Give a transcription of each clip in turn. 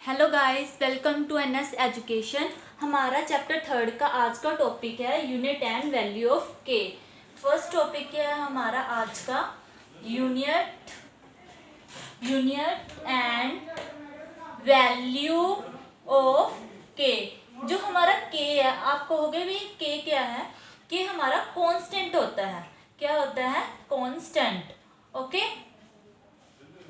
Hello guys, welcome to NS education. हमारा chapter 3 का आज का टॉपिक है unit and value of K. First topic है हमारा आज का यूनिट एंड वैल्यू ऑफ के। जो हमारा के है, आप कहोगे भी के क्या है? कि हमारा कांस्टेंट होता है। क्या होता है? कांस्टेंट। ओके,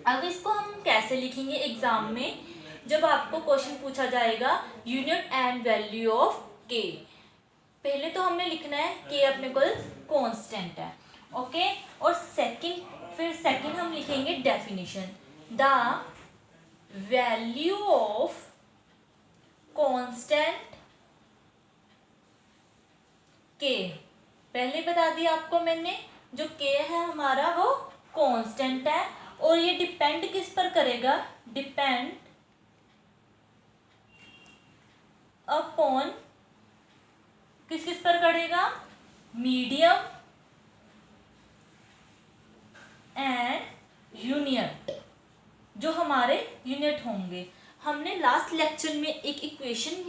अब इसको हम कैसे लिखेंगे एग्जाम में जब आपको क्वेश्चन पूछा जाएगा यूनिट एंड वैल्यू ऑफ के। पहले तो हमने लिखना है के अपने को कांस्टेंट है। ओके, और सेकंड हम लिखेंगे definition. The value of constant के, पहले बता दिया आपको मैंने, जो के है हमारा वो कांस्टेंट है और ये डिपेंड किस पर करेगा? डिपेंड अपॉन किस पर करेगा? मीडियम एंड यूनिट, जो हमारे यूनिट होंगे। हमने लास्ट लेक्चर में एक इक्वेशन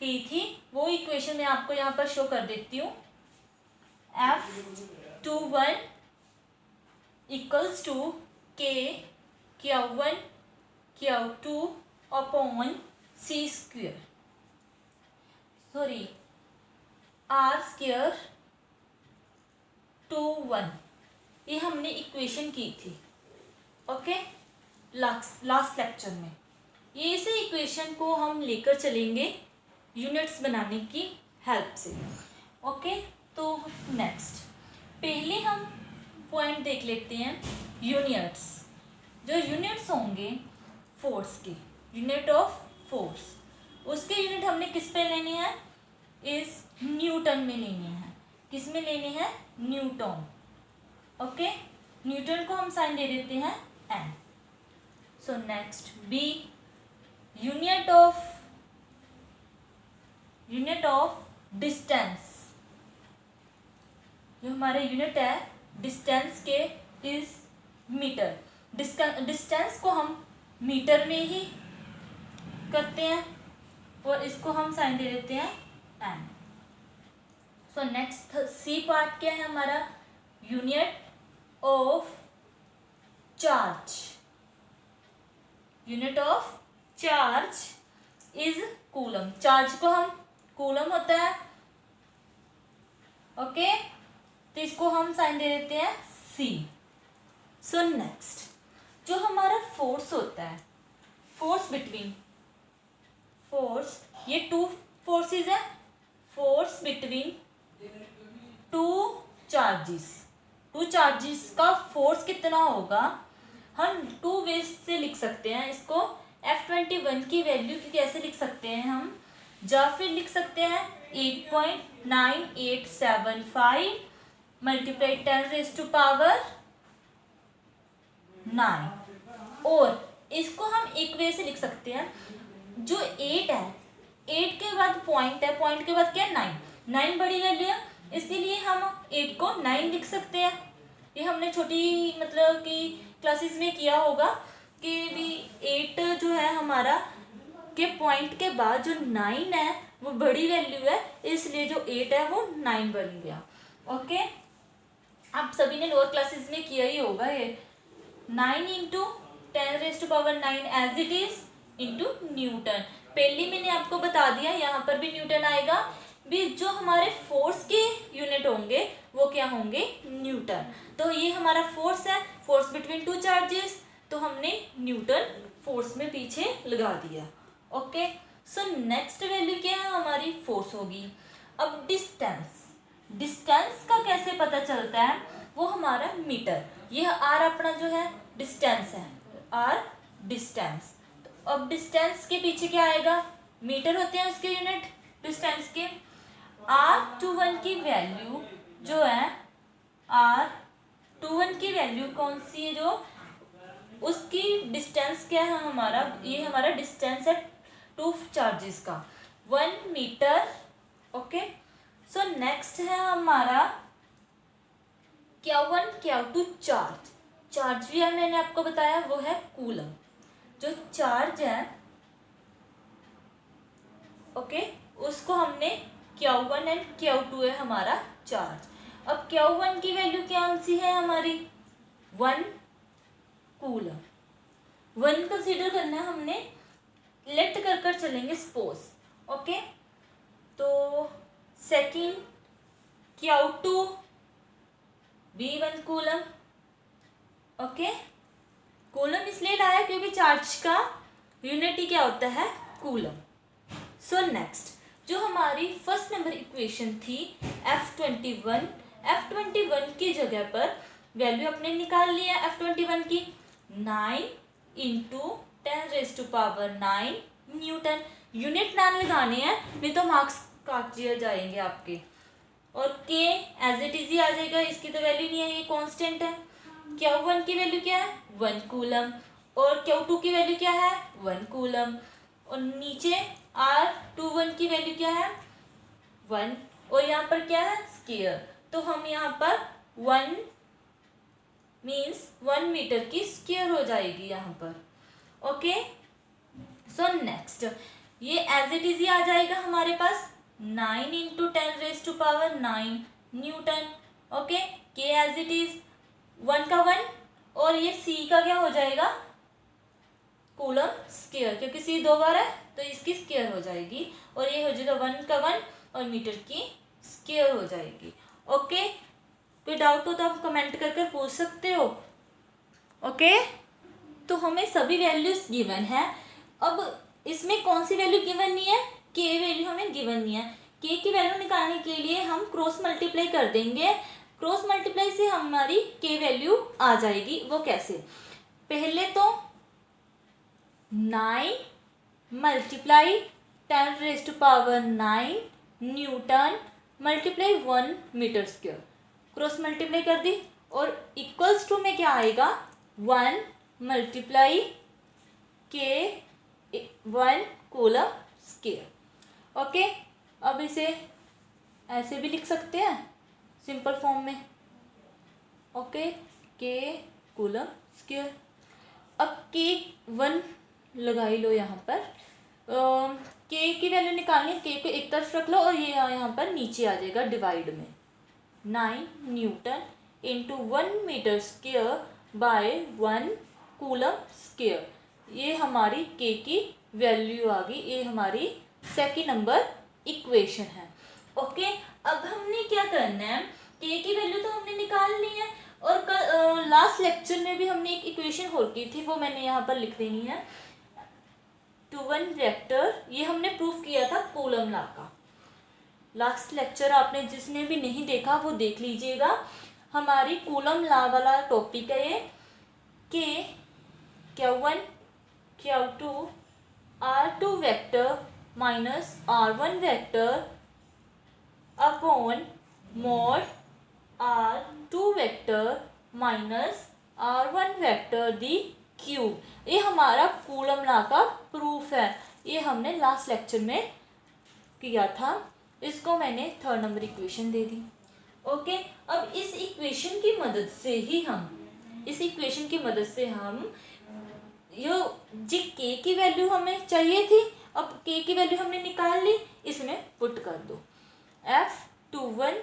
की थी, वो इक्वेशन मैं आपको यहाँ पर शो कर देती हूँ। F21 इक्वल्स टू के Q1 Q2 upon C square, sorry R square 21। ये हमने इक्वेशन की थी। ओके, लास्ट लेक्चर में ये इसी इक्वेशन को हम लेकर चलेंगे यूनिट्स बनाने की हेल्प से। ओके, तो नेक्स्ट पहले हम पॉइंट देख लेते हैं यूनिट्स। जो यूनिट्स होंगे फोर्स के, यूनिट ऑफ फोर्स, उसके यूनिट हमने किस पे लेने हैं? इस न्यूटन में लेने हैं। किस में लेने हैं? न्यूटन। ओके, न्यूटन को हम साइन दे देते हैं N. So next B, unit of distance. जो हमारा यूनिट है डिस्टेंस के इज मीटर। डिस्टेंस को हम मीटर में ही करते हैं और इसको हम साइन दे देते हैं N. So next C part क्या है हमारा? Unit of charge. Unit of charge is coulomb. Charge को हम कूलम होता है। ओके, तो इसको हम साइन दे देते हैं सी। सो नेक्स्ट जो हमारा फोर्स होता है, ये टू फोर्सेस है। फोर्स बिटवीन टू चार्जेस का फोर्स कितना होगा? हम टू वेज से लिख सकते हैं इसको। F21 की वैल्यू कैसे लिख सकते हैं हम? या फिर लिख सकते हैं 8.9875 मल्टीप्लाई 10⁻⁹ और इसको हम एक वे से लिख सकते हैं। जो 8 है, 8 के बाद पॉइंट है, पॉइंट के बाद क्या है? 9 बड़ी वैल्यू है, इसीलिए हम 8 को 9 लिख सकते हैं। ये हमने छोटी मतलब कि क्लासेस में किया होगा कि भी 8 जो है हमारा के पॉइंट के बाद जो 9 है वो बड़ी वैल्यू है, इसलिए जो 8 है वो 9 बन गया। ओके, आप सभी ने लोअर क्लासेस में किया ही होगा। ये 9 into 10⁻⁹ as it is into newton. पहले मैंने आपको बता दिया, यहाँ पर भी न्यूटन आएगा। भी जो हमारे फोर्स के यूनिट होंगे वो क्या होंगे? न्यूटन। तो ये हमारा फोर्स है, फोर्स बिटवीन टू चार्जेस, तो हमने न्यूटन फोर्स में पीछे लगा दिया। ओके, सो नेक्स्ट वैल्यू क्या है हमारी? फोर्स होगी। अब डिस्टेंस का कैसे पता चलता है? वो हमारा मीटर। यह आर अपना जो है डिस्टेंस है, आर डिस्टेंस। तो अब डिस्टेंस के पीछे क्या आएगा? मीटर होते हैं उसके यूनिट डिस्टेंस के। R21 की वैल्यू जो है, R21 की वैल्यू कौन सी है? जो उसकी डिस्टेंस क्या है हमारा? ये हमारा डिस्टेंस है टू चार्जेस का 1 मीटर। ओके, सो नेक्स्ट है हमारा Q1 Q2 चार्ज भी है, मैंने आपको बताया वो है कूलम। जो चार्ज है ओके, उसको हमने Q1 एंड Q2 है हमारा चार्ज। अब Q1 की वैल्यू क्या सी है हमारी 1 कूलम, 1 कंसीडर करना है हमने, लेट कर चलेंगे सपोज। ओके, तो सेकेंड Q2 भी 1 कूलम। ओके, कूलम इसलिए लाया क्योंकि चार्ज का यूनिट ही क्या होता है, कूलम। सो नेक्स्ट जो हमारी फर्स्ट नंबर इक्वेशन थी F21, F21 की जगह पर वैल्यू अपने निकाल लिया F21 की 9 इंटू 10⁻⁹ न्यूटन। यूनिट नाम लगाने हैं, नहीं तो मार्क्स काट दिए जाएंगे आपके। और K एज इट इज ही आ जाएगा, इसकी तो वैल्यू नहीं है, ये कांस्टेंट है। Q1 की वैल्यू क्या है 1 कूलम, और Q2 की वैल्यू क्या है 1 कूलम, और नीचे R21 की वैल्यू क्या है 1, और यहाँ पर क्या है स्क्वायर, तो हम यहाँ पर 1 मीन्स 1 मीटर की स्क्वायर हो जाएगी यहाँ पर। ओके, सो नेक्स्ट ये एज इट इज ही आ जाएगा हमारे पास 9 इंटू 10⁻⁹ न्यूटन। ओके, के एज इट इज 1 का 1, और ये सी का क्या हो जाएगा कूलम स्क्वायर, क्योंकि सी 2 बार है तो इसकी स्क्वायर हो जाएगी, और ये हो जाएगा 1 का 1 और मीटर की स्क्वायर हो जाएगी। ओके, कोई डाउट हो तो आप कमेंट कर पूछ सकते हो। ओके, तो हमें सभी वैल्यूज गिवन है। अब इसमें कौन सी वैल्यू गिवन नहीं है, के वैल्यू हमें गिवन नहीं है। के की वैल्यू निकालने के लिए हम क्रॉस मल्टीप्लाई कर देंगे, क्रॉस मल्टीप्लाई से हमारी के वैल्यू आ जाएगी। वो कैसे, पहले तो 9 multiply 10⁻⁹ newton multiply 1 metre square, cross multiply कर दी, और इक्वल्स टू में क्या आएगा 1 मल्टीप्लाई के 1 कूलम स्क्वायर। ओके, अब इसे ऐसे भी लिख सकते हैं सिंपल फॉर्म में। ओके, के कूलम स्क्वायर। अब के 1 लगा ही लो यहाँ पर, के की वैल्यू निकालनी है, के को एक तरफ रख लो और ये यहाँ पर नीचे आ जाएगा डिवाइड में 9 newton into 1 metre square by 1 coulomb square. ये हमारी के की वैल्यू आ गई, ये हमारी सेकेंड नंबर इक्वेशन है। ओके, अब हमने क्या करना है, के की वैल्यू तो हमने निकाल ली है, और लास्ट लेक्चर में भी हमने एक इक्वेशन और की थी, वो मैंने यहाँ पर लिख देनी है 2-1 वेक्टर। ये हमने प्रूफ किया था कूलम लॉ का। लास्ट लेक्चर आपने जिसने भी नहीं देखा वो देख लीजिएगा, हमारी कूलम लॉ वाला टॉपिक है ये। के Q1 Q2 R2 vector minus R1 vector upon mod R2 vector minus R1 vector दी क्यूब। ये हमारा कूलम लॉ का प्रूफ है, ये हमने लास्ट लेक्चर में किया था। इसको मैंने 3rd नंबर इक्वेशन दे दी। ओके, अब इस इक्वेशन की मदद से हम यो जी के की वैल्यू हमें चाहिए थी, अब के की वैल्यू हमने निकाल ली, इसमें पुट कर दो। F21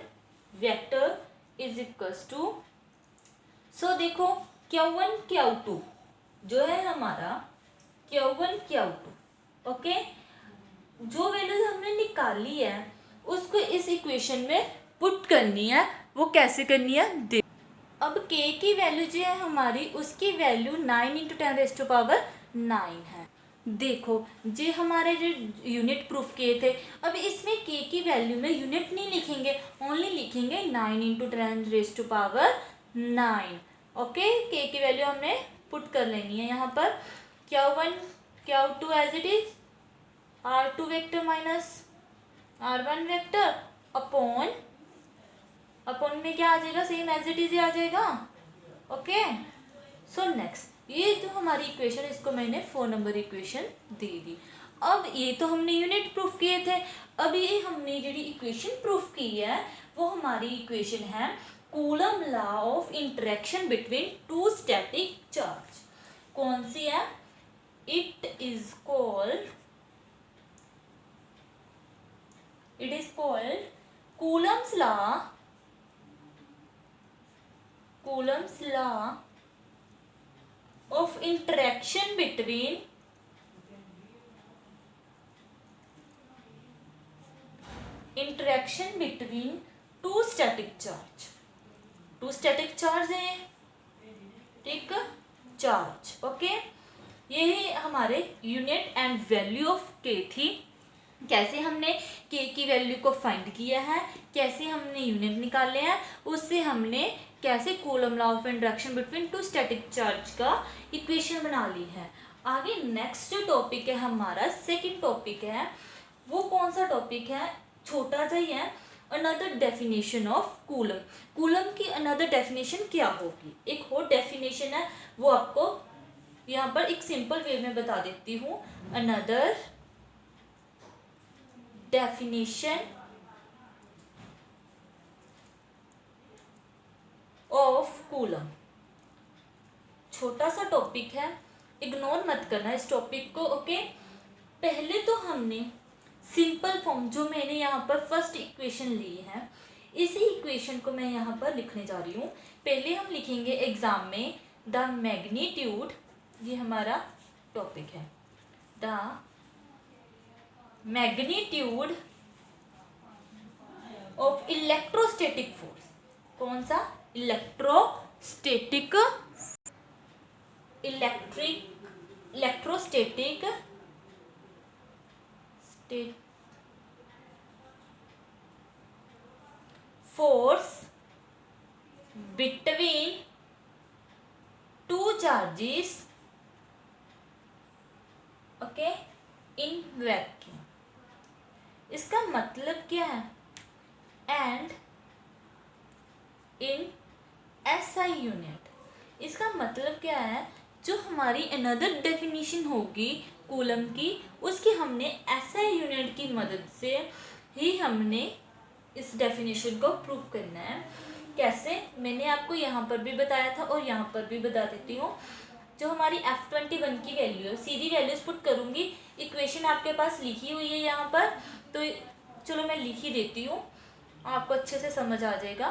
vector is equals to, so देखो Q1 Q2 जो है हमारा Q1 Q2, ओके, जो वैल्यूज हमने निकाली है उसको इस इक्वेशन में पुट करनी है। वो कैसे करनी है देख, अब k की वैल्यू जो है हमारी, उसकी वैल्यू 9 इंटू 10⁻⁹ है। देखो जे हमारे जो यूनिट प्रूफ किए थे, अब इसमें k की वैल्यू में यूनिट नहीं लिखेंगे, ओनली लिखेंगे 9 इंटू 10⁻⁹। ओके, k की वैल्यू हमने पुट कर लेनी है यहाँ पर। Q1 Q2 as it is R2 vector minus R1 vector upon में क्या आ जाएगा, सेम एज इट इज आ जाएगा। ओके, सो नेक्स्ट ये जो हमारी इक्वेशन है, इसको मैंने 4 नंबर इक्वेशन दे दी। अब ये तो हमने यूनिट प्रूफ किए थे, अब ये हमने जी इक्वेशन प्रूफ की है वो हमारी इक्वेशन है coulomb law of interaction between 2 static charge. कौन सी है, it is called called Coulomb's law. Coulomb's law of interaction between two static charge है, ठीक, चार्ज। ओके, ये हमारे यूनिट एंड वैल्यू ऑफ के थी। कैसे हमने के की वैल्यू को फाइंड किया है, कैसे हमने यूनिट निकाले हैं, उससे हमने कैसे coulomb law of interaction between two static charge का इक्वेशन बना ली है। आगे नेक्स्ट जो टॉपिक है हमारा, सेकंड टॉपिक है, वो कौन सा टॉपिक है, छोटा सा ही है, another definition of coulomb. Coulomb की अनदर डेफिनेशन क्या होगी, एक और डेफिनेशन है, वो आपको यहाँ पर एक सिंपल वे में बता देती हूँ। अनदर डेफिनेशन ऑफ कूलम, छोटा सा टॉपिक है, इग्नोर मत करना इस टॉपिक को। ओके, पहले तो हमने सिंपल फॉर्म, जो मैंने यहाँ पर फर्स्ट इक्वेशन ली है, इसी इक्वेशन को मैं यहाँ पर लिखने जा रही हूँ। पहले हम लिखेंगे एग्जाम में द मैग्नीट्यूड, ये हमारा टॉपिक है, the magnitude of electrostatic force. कौन सा, electrostatic force between two charges, okay, in vacuum। इसका मतलब क्या है, एंड इन SI यूनिट। इसका मतलब क्या है, जो हमारी अनदर डेफिनेशन होगी कूलम की, उसकी हमने SI यूनिट की मदद से ही हमने इस डेफिनेशन को प्रूव करना है। कैसे, मैंने आपको यहाँ पर भी बताया था और यहाँ पर भी बता देती हूँ। जो हमारी F21 की वैल्यू है, सीधी वैल्यूज पुट करूँगी, इक्वेशन आपके पास लिखी हुई है यहाँ पर, तो चलो मैं लिख ही देती हूँ, आपको अच्छे से समझ आ जाएगा।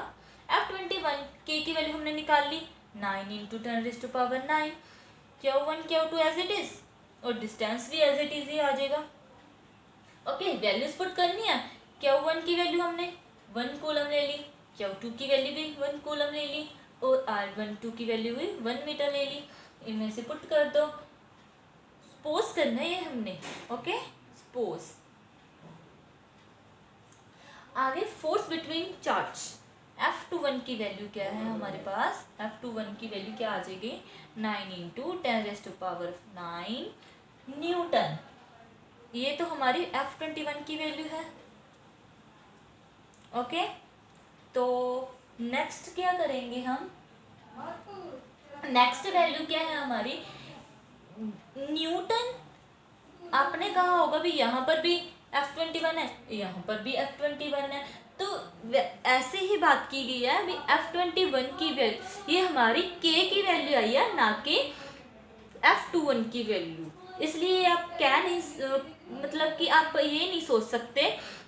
F21 के की वैल्यू हमने निकाल ली, 9 × 10⁻⁹, Q1 Q2 as it is, और डिस्टेंस भी एज इट इज ही आ जाएगा। ओके, वैल्यूज पुट करनी है। Q1 की वैल्यू हमने 1 कूलम ले ली, Q2 की वैल्यू भी 1 कूलम ले ली, और R12 की वैल्यू भी 1 मीटर ले ली। इनमें से पुट कर दो, सपोज करना है ये हमने। Okay, suppose. आगे फोर्स बिटवीन चार्ज, F21 की वैल्यू क्या है हमारे पास, F21 की वैल्यू क्या आ जाएगी, 9 × 10⁹ न्यूटन। ये तो हमारी F21 की वैल्यू है। ओके, तो नेक्स्ट क्या करेंगे हम, नेक्स्ट वैल्यू क्या है हमारी, न्यूटन। आपने कहा होगा भी यहाँ पर भी F21 है, यहाँ पर भी F21 है, तो ऐसे ही बात की गई है भी F21 की वैल्यू, ये हमारी K की वैल्यू आई है, ना कि F21 की वैल्यू। इसलिए आप क्या नहीं, मतलब कि आप ये नहीं सोच सकते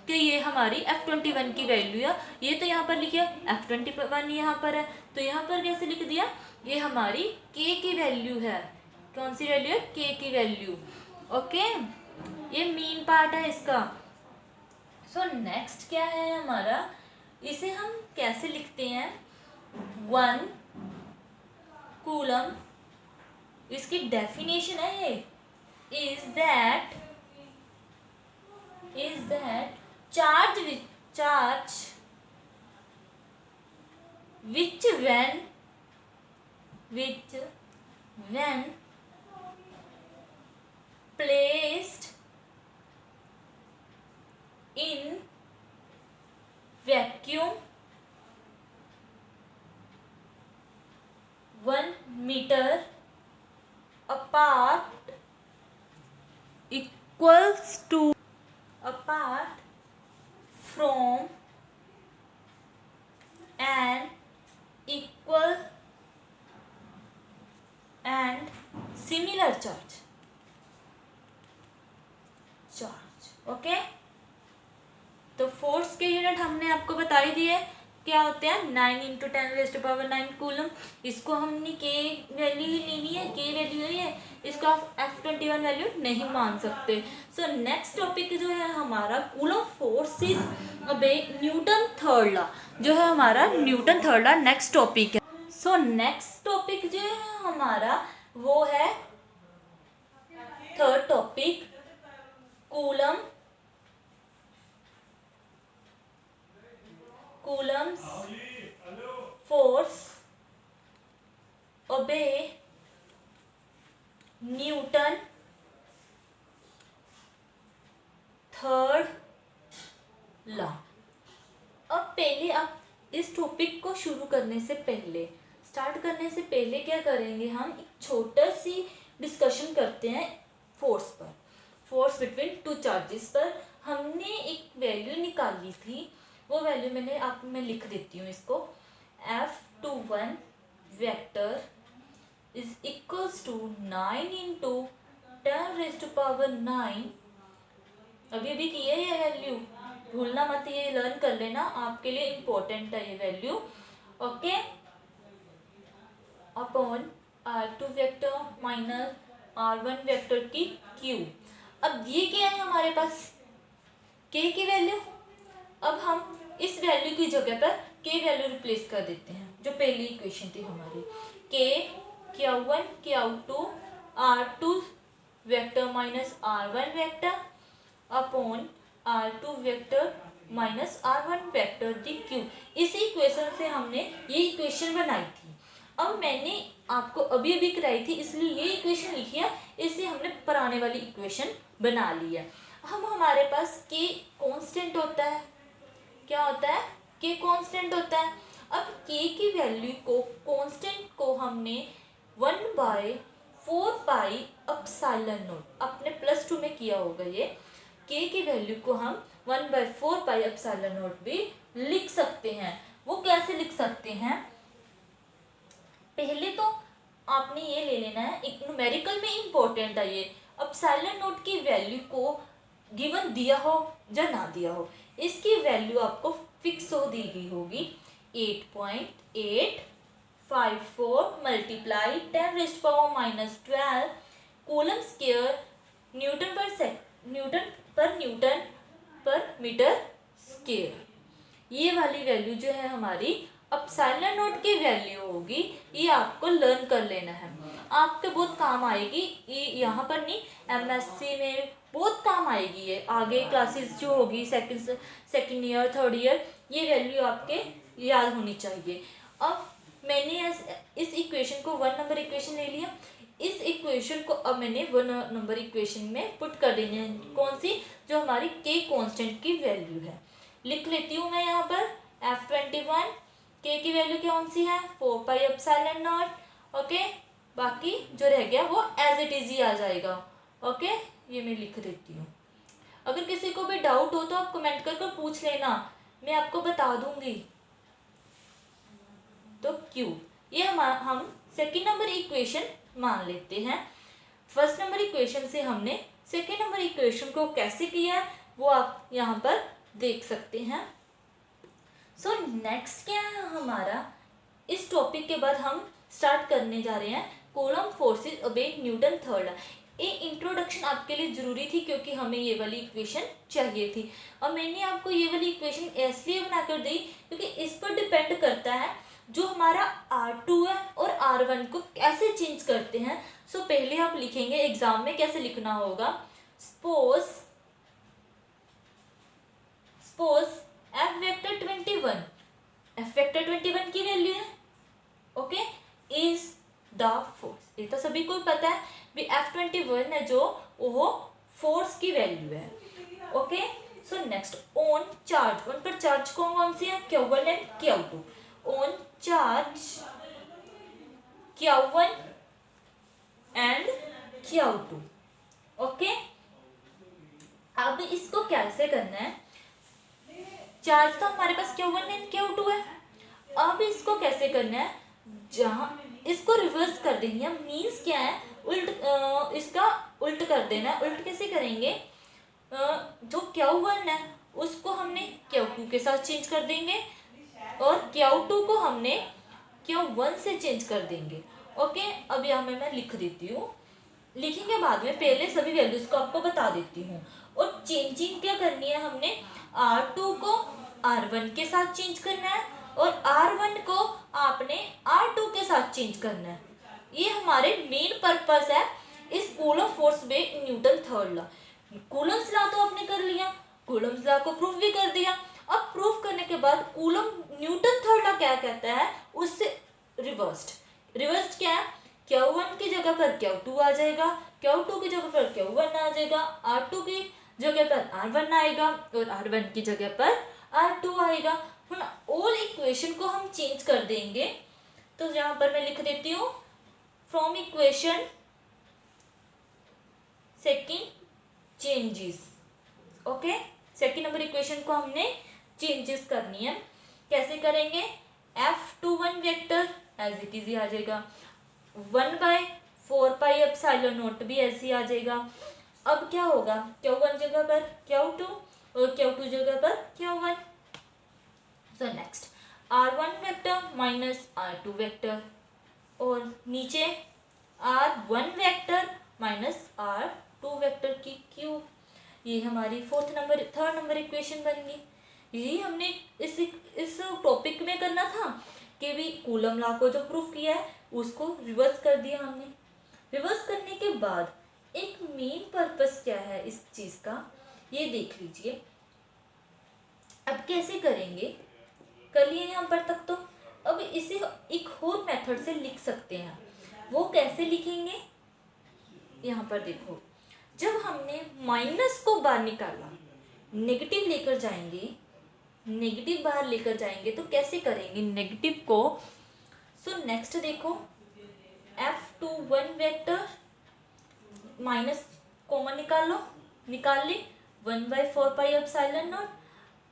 कि ये हमारी F21 की वैल्यू है, ये तो यहाँ पर लिखिए F21 यहाँ पर है, तो यहाँ पर कैसे लिख दिया, ये हमारी K की वैल्यू है। कौन सी वैल्यू है, K की वैल्यू। ओके, ये मेन पार्ट है इसका। सो नेक्स्ट क्या है हमारा, इसे हम कैसे लिखते हैं, 1 कूलम, इसकी डेफिनेशन है ये, is that charge which when placed in vacuum 1 meter apart equals to, apart from an equal and similar charge. Okay, तो फोर्स के यूनिट हमने आपको बता ही दिए क्या होते हैं, 9 × 10⁻⁹ कूलम। इसको हमने के वैल्यू ही लेनी है, के वैल्यू ही है, इसको आप F21 वैल्यू नहीं मान सकते। सो नेक्स्ट टॉपिक जो है हमारा Coulomb forces obey Newton third law, जो है हमारा Newton third law next topic है। सो नेक्स्ट टॉपिक जो है हमारा वो है third topic, Coulomb's force obey Newton third law. अब पहले आप इस टॉपिक को शुरू करने से पहले, स्टार्ट करने से पहले क्या करेंगे, हम एक छोटा सी डिस्कशन करते हैं फोर्स पर, फोर्स बिटवीन टू चार्जेस पर। हमने एक वैल्यू निकाली थी, वो वैल्यू मैं लिख देती हूँ इसको। F21 vector is equals to 9 × 10⁻⁹। अभी किए ये वैल्यू, भूलना मत, ये लर्न कर लेना, आपके लिए इम्पोर्टेंट है ये value. Okay, upon R2 vector minus R1 vector की क्यू। अब ये क्या है हमारे पास, के की वैल्यू। अब हम इस वैल्यू की जगह पर के वैल्यू रिप्लेस कर देते हैं, जो पहली इक्वेशन थी हमारी, के Q1 Q2 R2 vector minus R1 vector upon R2 vector minus R1 vector दी क्यू। इसी इक्वेशन से हमने ये इक्वेशन बनाई थी। अब मैंने आपको अभी अभी कराई थी, इसलिए ये इक्वेशन लिखी है, इससे हमने पुराने वाली इक्वेशन बना ली है। हम हमारे पास के कांस्टेंट होता है, क्या होता है, के कांस्टेंट होता है। अब के की वैल्यू को, कांस्टेंट को हमने 1/4 पाई एप्सिलॉन नॉट, अपने +2 में किया होगा ये, के की वैल्यू को हम 1/4 पाई एप्सिलॉन नॉट भी लिख सकते हैं। वो कैसे लिख सकते हैं, पहले तो आपने ये ले लेना है, एक न्यूमेरिकल में इंपॉर्टेंट है ये, एप्सिलॉन नॉट की वैल्यू को गिवन दिया हो या ना दिया हो, इसकी वैल्यू आपको फिक्स हो दी गई होगी 8.854 मल्टीप्लाई 10⁻⁻12 कूलम स्क्वायर न्यूटन पर मीटर स्क्वायर। ये वाली वैल्यू जो है हमारी एप्सिलॉन नॉट की वैल्यू होगी, ये आपको लर्न कर लेना है, आपके बहुत काम आएगी ये, यहाँ पर नहीं, MSc में बहुत काम आएगी ये, आगे क्लासेस जो होगी सेकंड ईयर थर्ड ईयर, ये वैल्यू आपके याद होनी चाहिए। अब मैंने इस इक्वेशन को 1 नंबर इक्वेशन ले लिया, इस इक्वेशन को अब मैंने 1 नंबर इक्वेशन में पुट कर देनी है, कौन सी, जो हमारी के कांस्टेंट की वैल्यू है। लिख लेती हूँ मैं यहाँ पर F21, के की वैल्यू कौन सी है, 4 पाई एप्सिलॉन नॉट। ओके, बाकी जो रह गया वो एज इट इज ही आ जाएगा। ओके, ये मैं लिख देती हूँ। अगर किसी को भी डाउट हो तो आप कमेंट करके पूछ लेना, मैं आपको बता दूंगी। तो क्यू, ये हम सेकेंड नंबर इक्वेशन मान लेते हैं। फर्स्ट नंबर इक्वेशन से हमने सेकेंड नंबर इक्वेशन को कैसे किया है वो आप यहाँ पर देख सकते हैं। सो नेक्स्ट क्या है हमारा, इस टॉपिक के बाद हम स्टार्ट करने जा रहे हैं Coulomb forces obey Newton third law. ये इंट्रोडक्शन आपके लिए ज़रूरी थी क्योंकि हमें ये वाली इक्वेशन चाहिए थी, और मैंने आपको ये वाली इक्वेशन इसलिए बनाकर दी क्योंकि इस पर डिपेंड करता है जो हमारा R2 है और R1 को कैसे चेंज करते हैं। सो पहले आप लिखेंगे एग्जाम में कैसे लिखना होगा, सपोज F वेक्टर 21 की वैल्यू है, ओके, इज द फोर्स, ये तो सभी को पता है भी F21 है जो वो फोर्स की वैल्यू है। Okay, so next on charge, उन पर चार्ज कौन सी है, Q1 and Q2। On charge Q1 and Q2। Okay, अब इसको कैसे करना है, चार्ज तो हमारे पास Q1 एंड Q2 है, अब इसको कैसे करना है, जहाँ इसको रिवर्स कर देंगे हम, मीन्स क्या है, इसका उल्ट कर देना है। उल्ट कैसे करेंगे, जो Q1 है उसको हमने Q2 के साथ चेंज कर देंगे और Q2 को हमने Q1 से चेंज कर देंगे। ओके, अब यहाँ में मैं लिख देती हूँ, लिखेंगे बाद में, पहले सभी वैल्यूज को आपको बता देती हूँ। और चेंजिंग क्या करनी है, हमने R2 को R1 के साथ चेंज करना है और R1 को आपने R2 के साथ चेंज करना है। ये हमारे मेन पर्पस है इस कूलम फोर्स में Newton third law. Coulomb's law तो आपने कर लिया, कूलम्स लॉ को प्रूफ भी कर दिया। अब प्रूफ करने के बाद कूलम न्यूटन थर्ड लॉ क्या कहता है, उससे रिवर्स्ड क्या है, Q1 की जगह पर Q2 आ जाएगा, Q2 की जगह पर Q1 आ जाएगा, R2 की जगह पर R1 आएगा और R1 की जगह पर R2 आएगा। ऑल इक्वेशन को हम चेंज कर देंगे। तो यहाँ पर मैं लिख देती हूँ, from equation second changes. Okay, second number equation को हमने चेंजेस करनी है। कैसे करेंगे, F21 vector as it is आ जाएगा, 1/4πε0 भी ऐसे ही आ जाएगा। अब क्या होगा, Q1 जगह पर Q2 और Q2 जगह पर Q1। So next R1 vector minus R2 vector और नीचे R1 vector minus R2 vector की क्यूब। ये हमारी थर्ड नंबर इक्वेशन बन गई। यही हमने इस टॉपिक में करना था कि भी कूलम लॉ को जो प्रूफ किया है उसको रिवर्स कर दिया हमने। रिवर्स करने के बाद एक मेन पर्पस क्या है इस चीज़ का, ये देख लीजिए। अब कैसे करेंगे, कर लिए यहाँ पर तक तो। अब इसे एक और मेथड से लिख सकते हैं। वो कैसे लिखेंगे, यहाँ पर देखो, जब हमने माइनस को बाहर निकाला, नेगेटिव लेकर जाएंगे, नेगेटिव बाहर लेकर जाएंगे तो कैसे करेंगे नेगेटिव को। सो नेक्स्ट देखो, F21 वेक्टर माइनस कॉमन निकाल ले, 1/4πε0।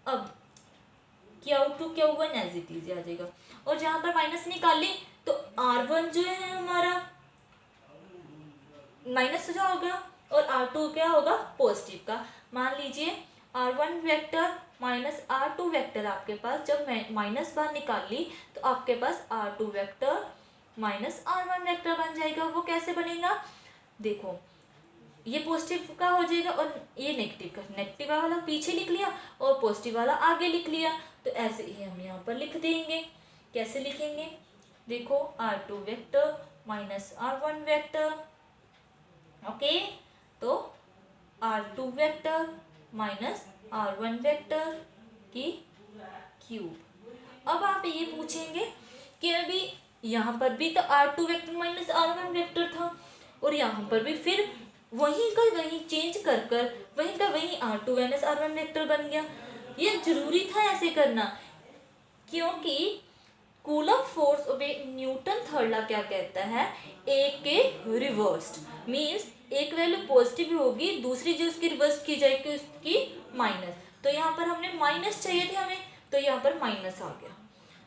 अब Q2 Q1 as it is आ जाएगा और जहां पर माइनस निकाल ली तो R1 जो है हमारा माइनस जो होगा और R2 क्या होगा, पॉजिटिव का। मान लीजिए R1 vector minus R2 vector आपके पास, जब माइनस बाहर निकाल ली तो आपके पास R2 vector minus R1 vector बन जाएगा। वो कैसे बनेगा, देखो, ये पॉजिटिव का हो जाएगा और ये नेगेटिव का। नेगेटिव वाला पीछे लिख लिया और पॉजिटिव वाला आगे लिख लिया। तो ऐसे ही हम यहाँ पर लिख देंगे। कैसे लिखेंगे, देखो, R2 vector minus R1 vector. Okay, तो R2 vector minus R1 vector की क्यूब। अब आप ये पूछेंगे कि अभी यहाँ पर भी तो R2 vector minus R1 vector था और यहाँ पर भी फिर वहीं का वहीं चेंज कर वहीं का वहीं R2 माइनस R1 वेक्टर बन गया। ये जरूरी था ऐसे करना, क्योंकि Coulomb force obey Newton third law क्या कहता है, एक के रिवर्स्ड मीन्स एक वैल्यू पॉजिटिव होगी, दूसरी जो उसकी रिवर्स की जाएगी उसकी माइनस। तो यहाँ पर हमने माइनस चाहिए थे हमें, तो यहाँ पर माइनस आ गया।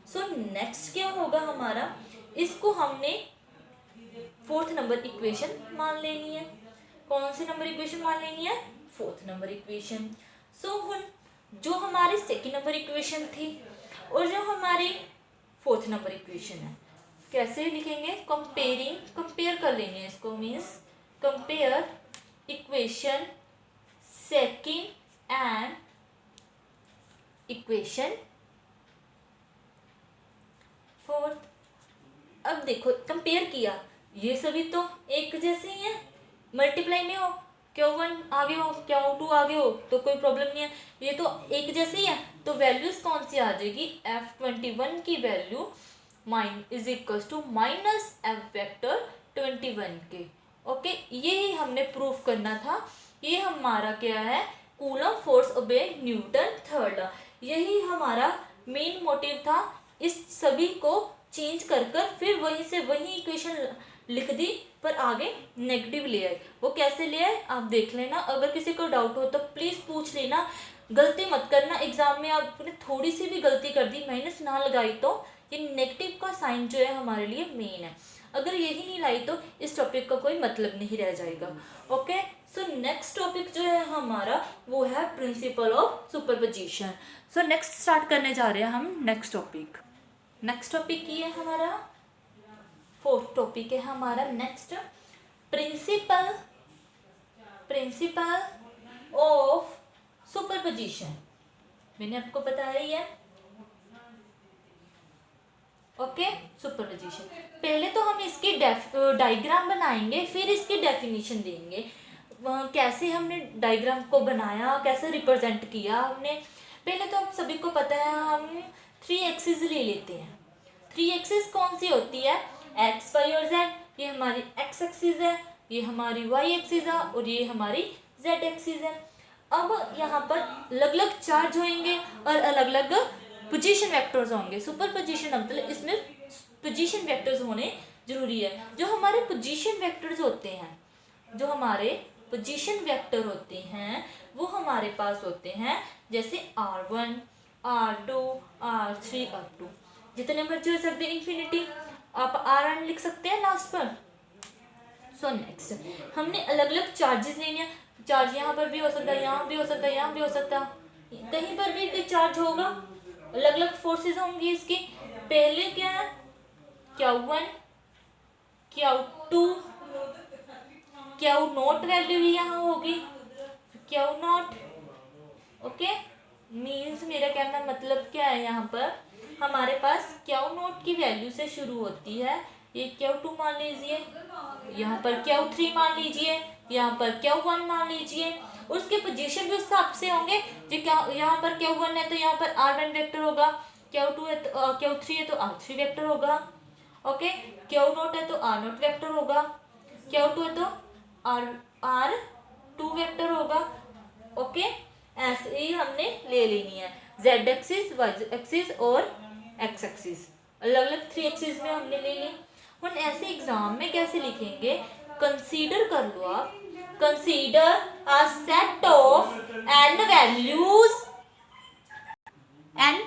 सो नेक्स्ट क्या होगा हमारा, इसको हमने फोर्थ नंबर इक्वेशन मान लेनी है। कौन सी नंबर इक्वेशन मान लेनी है, फोर्थ नंबर इक्वेशन। सो जो हमारी सेकेंड नंबर इक्वेशन थी और जो हमारी फोर्थ नंबर इक्वेशन है, कैसे लिखेंगे, कंपेयर कर लेंगे इसको, means compare equation second and equation fourth. अब देखो, कंपेयर किया, ये सभी तो एक जैसे ही है, मल्टीप्लाई में हो, Q1 आगे हो Q2 आगे हो तो कोई प्रॉब्लम नहीं है, ये तो एक जैसे ही है। तो वैल्यूज कौन सी आ जाएगी, F21 की वैल्यू is equals to minus F vector 21 के। ओके, यही हमने प्रूफ करना था। ये हमारा क्या है, Coulomb force obey Newton third law. यही हमारा मेन मोटिव था, इस सभी को चेंज कर फिर वहीं से वही इक्वेशन लिख दी, पर आगे नेगेटिव ले आए। वो कैसे ले आए आप देख लेना। अगर किसी को डाउट हो तो प्लीज़ पूछ लेना, गलती मत करना। एग्जाम में आपने थोड़ी सी भी गलती कर दी, माइनस ना लगाई, तो ये नेगेटिव का साइन जो है हमारे लिए मेन है। अगर यही नहीं लाई तो इस टॉपिक का कोई मतलब नहीं रह जाएगा। ओके, सो नेक्स्ट टॉपिक जो है हमारा वो है principal of superposition. So next start करने जा रहे हैं हम नेक्स्ट टॉपिक। नेक्स्ट टॉपिक ये है हमारा फोर्थ टॉपिक है हमारा नेक्स्ट, प्रिंसिपल ऑफ सुपरपोजिशन। मैंने आपको बताया ही है। Okay, superposition. पहले तो हम इसकी डायग्राम बनाएंगे, फिर इसकी डेफिनेशन देंगे। कैसे हमने डायग्राम को बनाया, कैसे रिप्रेजेंट किया हमने। पहले तो आप सभी को पता है हम 3 एक्सिस ले लेते हैं। 3 एक्सिस कौन सी होती है? एक्स, वाई और जेड। ये हमारी एक्स एक्सिस है, ये हमारी वाई एक्सिस है और ये हमारी जेड एक्सिस है। अब यहाँ पर अलग अलग चार्ज होंगे और अलग अलग पोजीशन वेक्टर्स होंगे। सुपरपोजिशन मतलब इसमें पोजीशन वेक्टर्स होने जरूरी है। जो हमारे पोजीशन वेक्टर्स होते हैं, जो हमारे पोजीशन वेक्टर होते हैं वो हमारे पास होते हैं जैसे R1, R2, R3, R2, जितने मर्जी हो सकते हैं इन्फिनिटी। आप Rn लिख सकते हैं लास्ट पर। सो नेक्स्ट हमने अलग अलग चार्जेस लेने हैं। चार्ज यहाँ पर भी हो सकता है, यहाँ भी हो सकता है, यहाँ भी हो सकता है, कहीं पर भी कोई चार्ज होगा। अलग अलग फोर्सेस होंगी इसकी। पहले क्या है? Q1, Q2, Q0 वैल्यू भी यहाँ होगी, Q0। ओके, मीन्स मेरा कहना मतलब क्या है, यहाँ पर हमारे पास Q0 की वैल्यू से शुरू होती है। ये Q2 मान लीजिए, यहाँ पर Q3 मान लीजिए, यहाँ पर Q1 मान लीजिए। उसके पोजीशन भी उस हिसाब से होंगे। जो क्या यहाँ पर Q1 है तो यहाँ पर R1 वेक्टर होगा, Q2 है तो Q3 है तो R3 वेक्टर होगा। ओके, Q0 है तो R0 वेक्टर होगा, Q2 है तो R2 वेक्टर होगा। ओके, ऐसे ही हमने ले लेनी है Z एक्सिस, Y एक्सिस और X एक्सिस। अलग अलग 3 एक्सिस में हमने ले ली। हम ऐसे एग्जाम में कैसे लिखेंगे? कंसीडर कर लो आप, consider a set of n values, n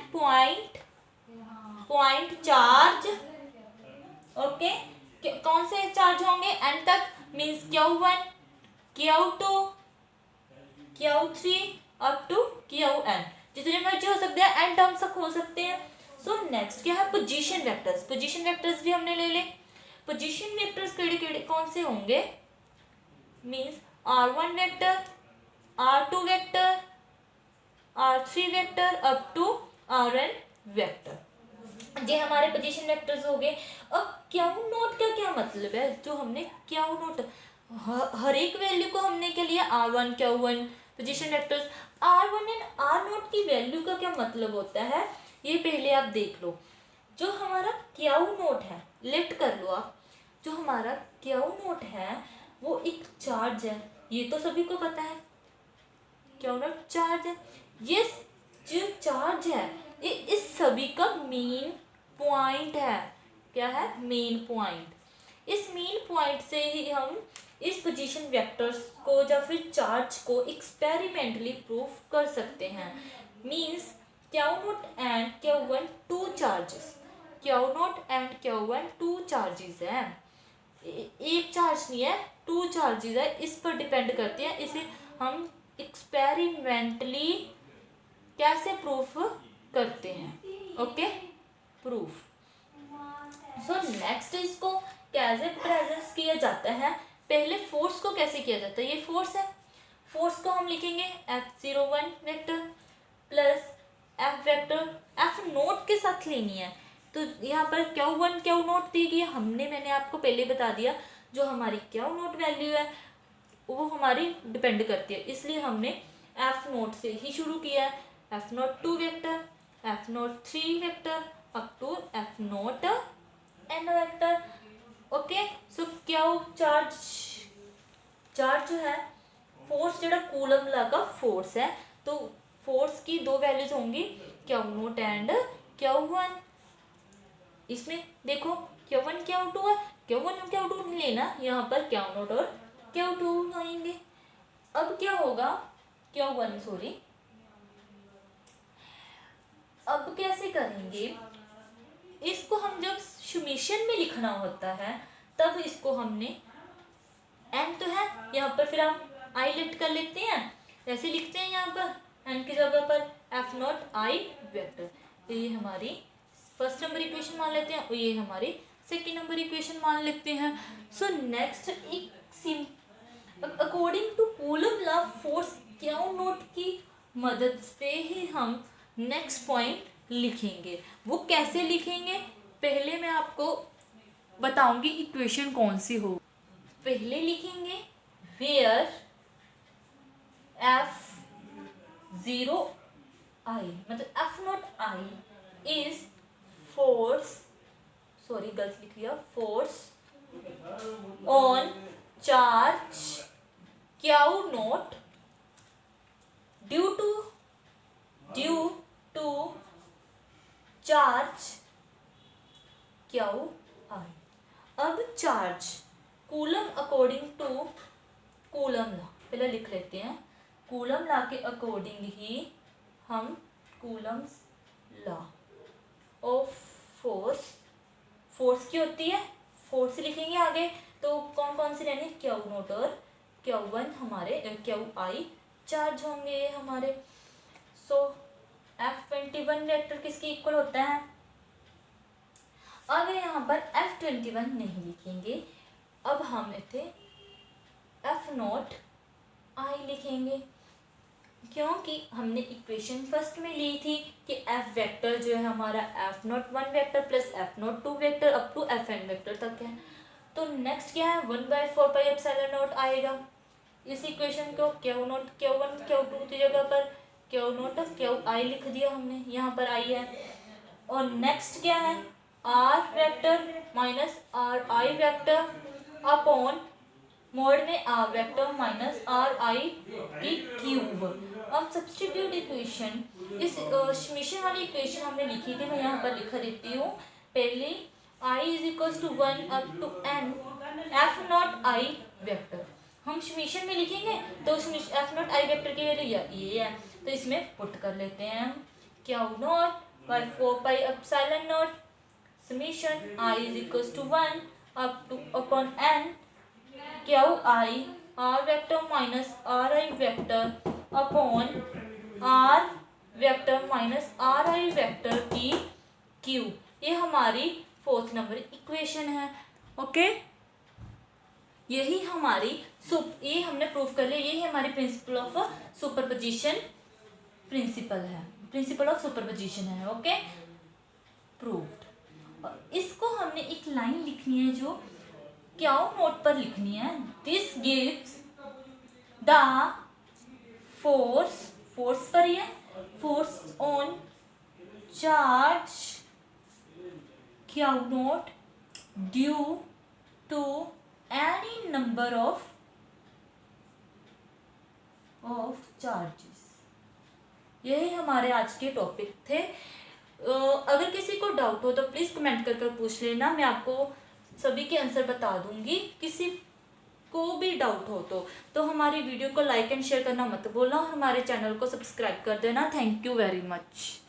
point charge. Okay, कौन से चार्ज होंगे n तक? Means Q1, Q2, Q3 up to Qn, जितने मर्जी हो सकते हैं, n टर्म्स तक हो सकते हैं। सो नेक्स्ट क्या है? Position vectors. पोजीशन वेक्टर्स भी हमने ले ले। पोजीशन वेक्टर्स केड़े केड़े कौन से होंगे? Means R1 vector, R2 vector, R3 vector up to Rn vector, ये हमारे पोजीशन वेक्टर्स हो गए। अब Q0 का क्या मतलब है? जो हमने Q0 हर एक वैल्यू को हमने क्या लिया? R1, Q1 position vectors. R1 and R0 की वैल्यू का क्या मतलब होता है ये पहले आप देख लो। जो हमारा Q0 है, लेट कर लो आप, जो हमारा Q0 है वो एक चार्ज है, ये तो सभी को पता है। Q0 चार्ज है। ये जो चार्ज है ये इस सभी का मेन पॉइंट है। क्या है? Main point. इस मेन पॉइंट से ही हम इस पोजीशन वेक्टर्स को या फिर चार्ज को एक्सपेरिमेंटली प्रूव कर सकते हैं। Means Q0 and Q1 two charges, Q0 and Q1 two charges हैं। एक चार्ज नहीं है, टू चार्जेस है। इस पर डिपेंड करती है। इसे हम एक्सपेरिमेंटली कैसे प्रूफ करते हैं? Okay, proof. सो नेक्स्ट इसको कैसे प्रेजेंस किया जाता है? पहले फोर्स को कैसे किया जाता है? ये फोर्स है, फोर्स को हम लिखेंगे F01 vector plus F vector F0 के साथ लेनी है। तो यहाँ पर Q1 Q0 दी गई मैंने आपको पहले बता दिया। जो हमारी Q0 वैल्यू है वो हमारी डिपेंड करती है, इसलिए हमने F0 से ही शुरू किया है। F02 vector, F03 vector up to F0 n vector. Okay, so Q charge जो है, फोर्स जो कूलम लगा फोर्स है, तो फोर्स की दो वैल्यूज होंगी Q0 एंड Q1। इसमें देखो Q1 Q2 है, Q1 Q2 नहीं लेना, यहाँ पर Q0 और Q2 आएंगे। अब क्या होगा? Q1 सॉरी, अब कैसे करेंगे इसको? हम जब समेशन में लिखना होता है तब इसको हमने n तो है यहाँ पर, फिर हम आई लेट कर लेते हैं, ऐसे लिखते हैं यहाँ पर एन की जगह पर एफ नॉट आई वेक्टर। तो ये हमारी फर्स्ट नंबर इक्वेशन मान लेते हैं और ये हमारी सेकेंड नंबर इक्वेशन मान लेते हैं। सो नेक्स्ट एक according to Coulomb law force Q not की मदद से ही हम नेक्स्ट पॉइंट लिखेंगे। वो कैसे लिखेंगे पहले मैं आपको बताऊंगी इक्वेशन कौन सी हो। पहले लिखेंगे वेयर एफ जीरो आई मतलब F not I is force, sorry गलत लिख लिया, force on charge Q not due to charge Q I. अब charge Coulomb according to Coulomb law पहले लिख लेते हैं। कूलम लॉ के अकॉर्डिंग ही हम कूलम्स लॉ ऑफ फोर्स की होती है, फोर्स लिखेंगे आगे तो कौन कौन सी रहनी, क्यू नॉट और क्यू वन हमारे क्यू आई चार्ज होंगे हमारे। सो F21 वेक्टर किसके इक्वल होता है। अब यहाँ पर F21 नहीं लिखेंगे, अब हम इथे एफ नॉट आई लिखेंगे क्योंकि हमने इक्वेशन फर्स्ट में ली थी कि एफ वेक्टर जो है हमारा F naught one vector plus F naught two vector up to F N vector तक है। तो नेक्स्ट क्या है 1/4πε0 आएगा। इस इक्वेशन को Q naught Q one Q two की जगह पर क्यू नॉट क्यू आई लिख दिया हमने, यहाँ पर आई है। और नेक्स्ट क्या है R vector minus R I vector upon mode में R vector minus R I की क्यूब। अब सब्स्टिट्यूट इक्वेशन, इस समेशन वाली इक्वेशन हमने लिखी थी, मैं यहाँ पर लिखा देती हूँ। पहले i is equal to 1 up to n F not I vector हम समेशन में लिखेंगे तो एफ नॉट आई वेक्टर की वैल्यू ये है, तो इसमें पुट कर लेते हैं हम Q not by 4πε0 summation i is equal to 1 up to upon n Q I R vector minus R I vector upon R vector minus R I vector की क्यू। ये हमारी फोर्थ नंबर इक्वेशन है। Okay यही हमारी ये हमने proof कर लिया, यही हमारी principle of superposition principle of superposition है। Okay proved. इसको हमने एक लाइन लिखनी है जो क्यू नोट पर लिखनी है। दिस गिव्स द फोर्स पर ही है, force on charge Q naught due to any number of charges. यही हमारे आज के टॉपिक थे। अगर किसी को डाउट हो तो प्लीज़ कमेंट कर पूछ लेना, मैं आपको सभी के आंसर बता दूंगी। किसी को भी डाउट हो तो हमारी वीडियो को लाइक एंड शेयर करना मत भूलना और हमारे चैनल को सब्सक्राइब कर देना। Thank you very much.